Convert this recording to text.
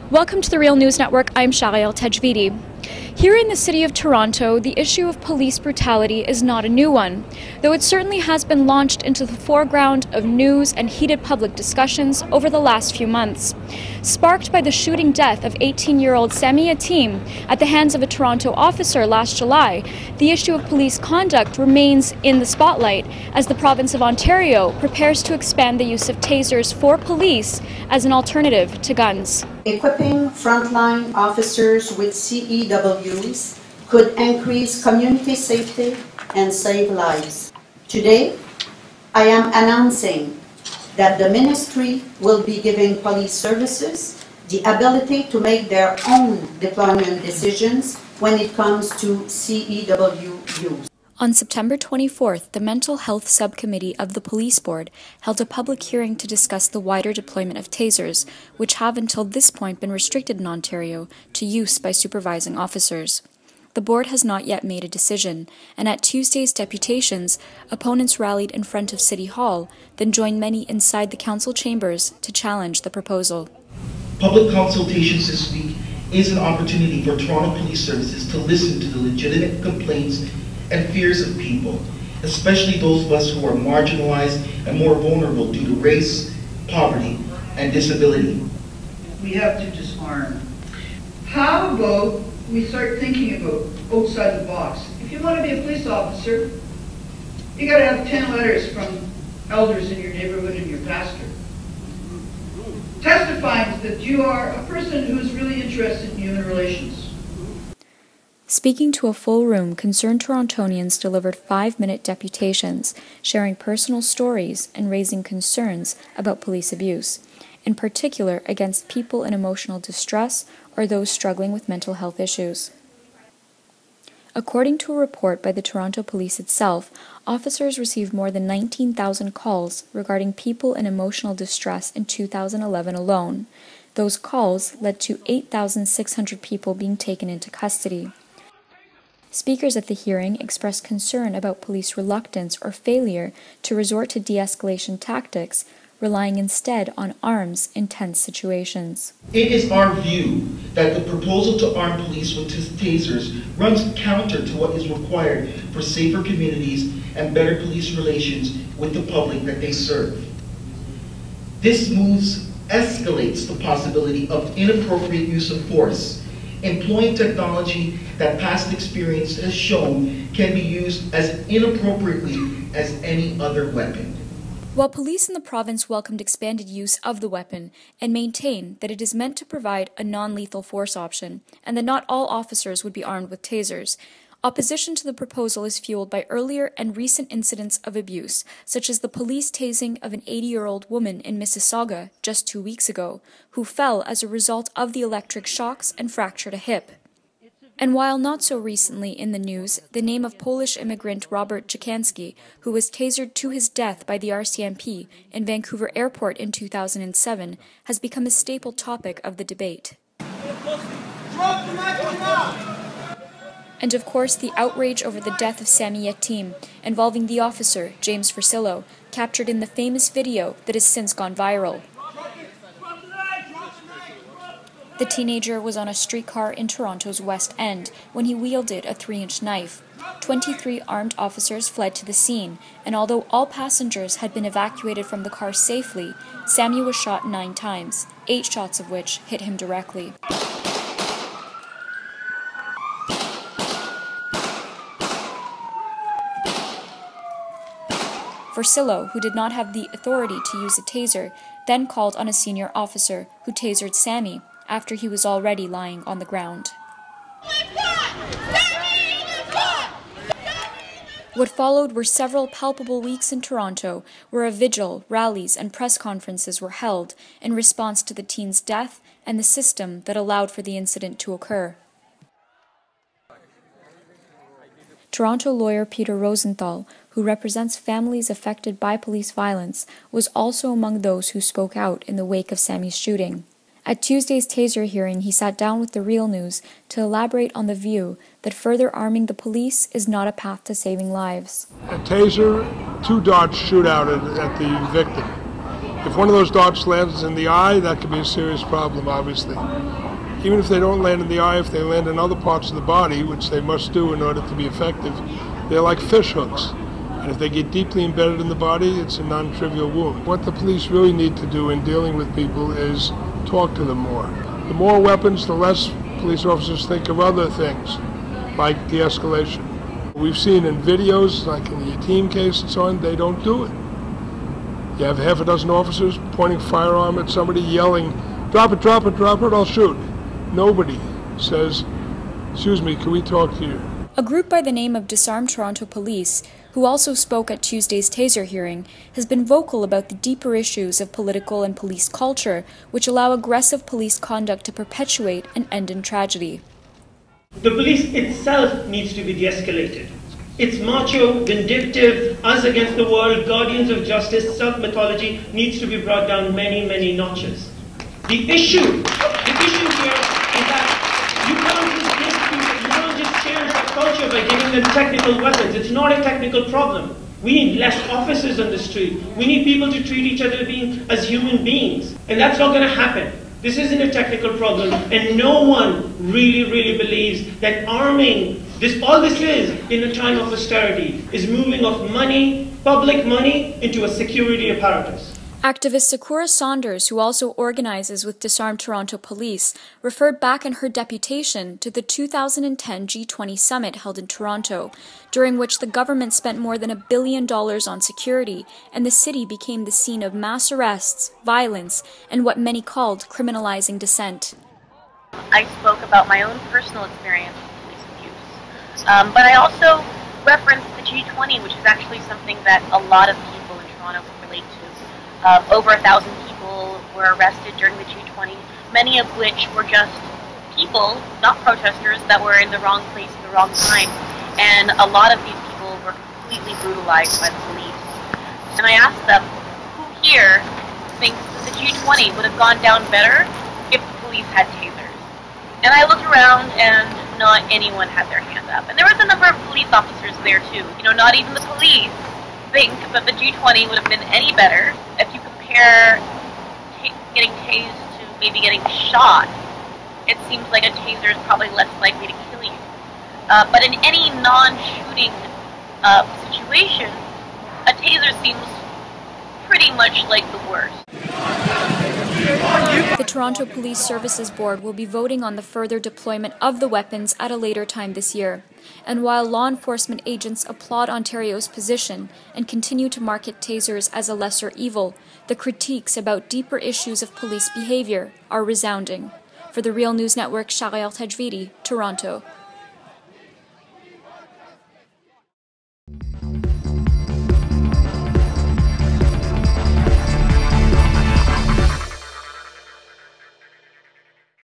Welcome to the Real News Network. I'm Shariel Tajvidi. Here in the city of Toronto, the issue of police brutality is not a new one, though it certainly has been launched into the foreground of news and heated public discussions over the last few months. Sparked by the shooting death of 18-year-old Sami Yatim at the hands of a Toronto officer last July, the issue of police conduct remains in the spotlight as the province of Ontario prepares to expand the use of tasers for police as an alternative to guns. Equipping frontline officers with CEWs could increase community safety and save lives. Today, I am announcing that the Ministry will be giving police services the ability to make their own deployment decisions when it comes to CEW use. On September 24th, the Mental Health Subcommittee of the Police Board held a public hearing to discuss the wider deployment of tasers, which have until this point been restricted in Ontario to use by supervising officers. The board has not yet made a decision, and at Tuesday's deputations, opponents rallied in front of City Hall, then joined many inside the council chambers to challenge the proposal. Public consultations this week is an opportunity for Toronto Police Services to listen to the legitimate complaints and fears of people, especially those of us who are marginalized and more vulnerable due to race, poverty, and disability. We have to disarm. How about we start thinking about outside the box? If you want to be a police officer, you got to have 10 letters from elders in your neighborhood and your pastor, testifying that you are a person who is really interested in human relations. Speaking to a full room, concerned Torontonians delivered 5-minute deputations, sharing personal stories and raising concerns about police abuse, in particular against people in emotional distress or those struggling with mental health issues. According to a report by the Toronto Police itself, officers received more than 19,000 calls regarding people in emotional distress in 2011 alone. Those calls led to 8,600 people being taken into custody. Speakers at the hearing expressed concern about police reluctance or failure to resort to de-escalation tactics, relying instead on arms in tense situations. It is our view that the proposal to arm police with tasers runs counter to what is required for safer communities and better police relations with the public that they serve. This move escalates the possibility of inappropriate use of force, employing technology that past experience has shown can be used as inappropriately as any other weapon. While police in the province welcomed expanded use of the weapon and maintain that it is meant to provide a non-lethal force option and that not all officers would be armed with tasers, opposition to the proposal is fueled by earlier and recent incidents of abuse, such as the police tasing of an 80-year-old woman in Mississauga just 2 weeks ago, who fell as a result of the electric shocks and fractured a hip. And while not so recently in the news, the name of Polish immigrant Robert Jakanski, who was tasered to his death by the RCMP in Vancouver Airport in 2007, has become a staple topic of the debate. And of course, the outrage over the death of Sami Yatim, involving the officer, James Forcillo, captured in the famous video that has since gone viral. The teenager was on a streetcar in Toronto's West End when he wielded a 3-inch knife. 23 armed officers fled to the scene, and although all passengers had been evacuated from the car safely, Sami was shot 9 times, 8 shots of which hit him directly. Forcillo, who did not have the authority to use a taser, then called on a senior officer who tasered Sami after he was already lying on the ground. What followed were several palpable weeks in Toronto, where a vigil, rallies, and press conferences were held in response to the teen's death and the system that allowed for the incident to occur. Toronto lawyer Peter Rosenthal, who represents families affected by police violence, was also among those who spoke out in the wake of Sami's shooting. At Tuesday's Taser hearing, he sat down with the Real News to elaborate on the view that further arming the police is not a path to saving lives. A taser, 2 darts shoot out at the victim. If one of those darts lands in the eye, that could be a serious problem, obviously. Even if they don't land in the eye, if they land in other parts of the body, which they must do in order to be effective, they're like fish hooks. And if they get deeply embedded in the body, it's a non-trivial wound. What the police really need to do in dealing with people is talk to them more. The more weapons, the less police officers think of other things, like de-escalation. We've seen in videos, like in the Yatim case and so on, they don't do it. You have half a dozen officers pointing firearm at somebody, yelling, "Drop it, drop it, drop it, I'll shoot." Nobody says, "Excuse me, can we talk to you?" A group by the name of Disarm Toronto Police, who also spoke at Tuesday's Taser hearing, has been vocal about the deeper issues of political and police culture, which allow aggressive police conduct to perpetuate and end in tragedy. The police itself needs to be de-escalated. Its macho, vindictive, us against the world, guardians of justice, self-mythology needs to be brought down many, many notches. The issue here is that you can't just change that culture by giving them technical weapons. It's not a technical problem. We need less officers on the street. We need people to treat each other as human beings. And that's not going to happen. This isn't a technical problem, and no one really believes that arming, all this is in a time of austerity, is moving of money, public money, into a security apparatus. Activist Sakura Saunders, who also organizes with Disarm Toronto Police, referred back in her deputation to the 2010 G20 Summit held in Toronto, during which the government spent more than $1 billion on security, and the city became the scene of mass arrests, violence, and what many called criminalizing dissent. I spoke about my own personal experience with police abuse, but I also referenced the G20, which is actually something that a lot of people in Toronto can relate to. Over 1,000 people were arrested during the G20, many of which were just people, not protesters, that were in the wrong place at the wrong time. And a lot of these people were completely brutalized by the police. And I asked them, who here thinks that the G20 would have gone down better if the police had tasers? And I looked around and not anyone had their hand up. And there was a number of police officers there too. Not even the police think that the G20 would have been any better. If you compare getting tased to maybe getting shot, it seems like a taser is probably less likely to kill you. But in any non-shooting situation, a taser seems pretty much like the worst. The Toronto Police Services Board will be voting on the further deployment of the weapons at a later time this year. And while law enforcement agents applaud Ontario's position and continue to market tasers as a lesser evil, the critiques about deeper issues of police behavior are resounding. For the Real News Network, Outrage, Toronto.